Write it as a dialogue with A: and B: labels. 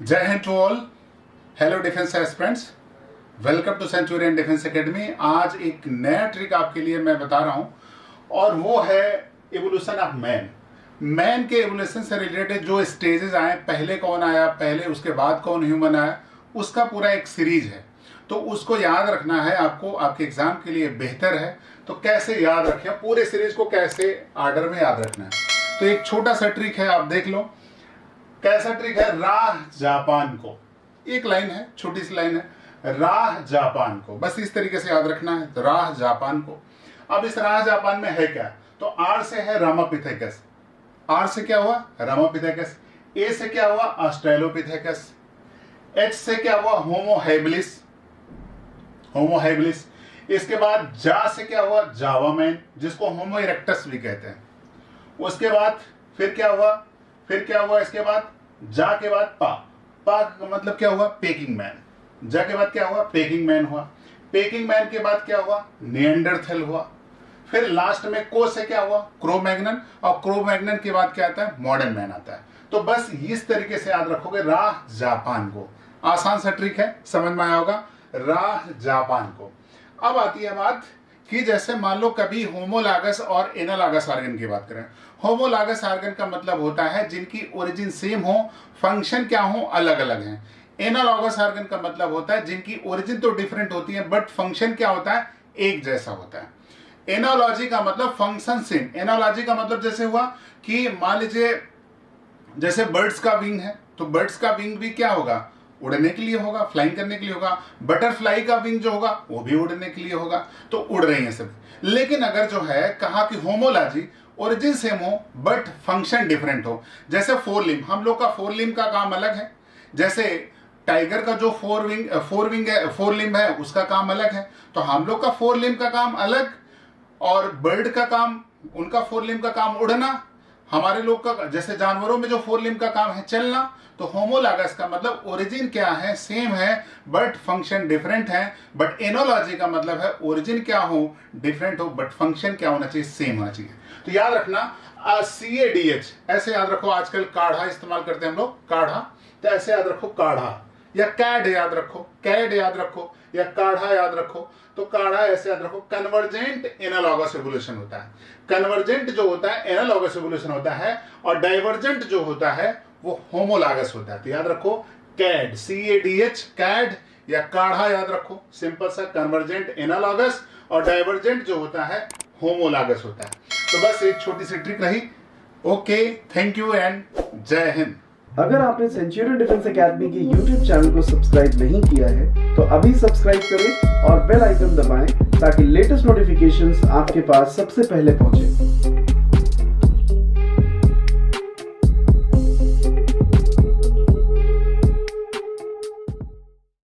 A: जय हिंद to all. Hello defence aspirants, welcome to Centurion Defence Academy. आज एक नया ट्रिक आपके लिए मैं बता रहा हूं और वो है इवोल्यूशन ऑफ मैन। मैन के इवोल्यूशन से रिलेटेड जो स्टेजेस आए, पहले कौन आया, पहले उसके बाद कौन ह्यूमन आया, उसका पूरा एक सीरीज है। तो उसको याद रखना है आपको, आपके एग्जाम के लिए बेहतर है। तो कैसे याद रखें, पूरे सीरीज को कैसे ऑर्डर में याद रखना है। तो एक छोटा सा ट्रिक है, आप देख लो कैसा ट्रिक है। राह जापान को, एक लाइन है, छोटी सी लाइन है, राह जापान को, बस इस तरीके से याद रखना है। तो राह जापान को। अब इस राह जापान में है क्या, तो आर से है रामापिथेकस। आर से क्या हुआ, रामापिथेकस। ए से क्या हुआ, ऑस्ट्रेलोपिथेकस। एच से क्या हुआ, होमो हैबिलिस। Homo habilis. इसके बाद जा से क्या हुआ, जावामैन, जिसको होमो इरेक्टस भी कहते हैं। उसके बाद फिर क्या हुआ, इसके बाद जा के बाद पा का मतलब क्या हुआ, पेकिंग मैन। जा के बाद क्या हुआ, पेकिंग मैन हुआ। पेकिंग मैन के बाद क्या हुआ, निएंडरथल हुआ। फिर लास्ट में को से क्या हुआ, क्रो-मैग्नन, और क्रो-मैग्नन के बाद क्या आता है, मॉडर्न मैन आता है। तो बस इस तरीके से याद रखोगे राह जापान को। आसान सा ट्रिक है, समझ में आया होगा, राह जापान को। अब आती है बात कि जैसे मान लो कभी होमोलॉगस और एनालॉगस ऑर्गन की बात करें। होमोलॉगस ऑर्गन का मतलब होता है जिनकी ओरिजिन सेम हो, फंक्शन क्या हो, अलग अलग हैं। एनालॉगस ऑर्गन का मतलब होता है जिनकी ओरिजिन तो डिफरेंट होती है बट फंक्शन क्या होता है, एक जैसा होता है। एनालॉजी का मतलब फंक्शन सेम। एनालॉजी का मतलब जैसे हुआ कि मान लीजिए जैसे बर्ड्स का विंग है, तो बर्ड्स का विंग भी क्या होगा, उड़ने के लिए होगा, फ्लाइंग करने के लिए होगा। बटरफ्लाई का विंग जो होगा वो भी उड़ने के लिए होगा। तो उड़ रही हैं सब। लेकिन अगर जो है कहा कि होमोलॉजी, ओरिजिन सेम हो बट फंक्शन डिफरेंट हो। जैसे फोर लिम्ब, हम लोग का फोर लिम्ब का काम अलग है। जैसे टाइगर का जो फोर लिम्ब है उसका काम अलग है। तो हम लोग का फोर लिम्ब का काम अलग, और बर्ड का काम, उनका फोर लिम्ब का काम उड़ना, हमारे लोग का जैसे जानवरों में जो फोर लिम्ब का काम है चलना। तो होमोलॉगस का मतलब ओरिजिन क्या है, सेम है बट फंक्शन डिफरेंट है। बट एनोलॉजी का मतलब है ओरिजिन क्या हो, डिफरेंट हो, बट फंक्शन क्या होना चाहिए, सेम होना चाहिए। तो याद रखना CADH ऐसे याद रखो। आजकल काढ़ा इस्तेमाल करते हैं हम लोग, काढ़ा, तो ऐसे याद रखो काढ़ा, या कैड याद रखो, कैड याद रखो, या काढ़ा याद रखो। तो काढ़ा ऐसे याद रखो। कन्वर्जेंट एनालॉगस इवोल्यूशन होता है। कन्वर्जेंट जो होता है एनालॉगस इवोल्यूशन होता है, और डाइवर्जेंट जो होता है वो होमोलॉगस होता है। तो याद रखो कैड, CADH, कैड या काढ़ा याद रखो। सिंपल सा, कन्वर्जेंट एनालॉगस, और डाइवर्जेंट जो होता है होमोलॉगस होता है। तो बस एक छोटी सी ट्रिक रही। ओके, थैंक यू एंड जय हिंद।
B: अगर आपने सेंचुरियन डिफेंस एकेडमी के YouTube चैनल को सब्सक्राइब नहीं किया है तो अभी सब्सक्राइब करें और बेल आइकन दबाएं ताकि लेटेस्ट नोटिफिकेशंस आपके पास सबसे पहले पहुंचे।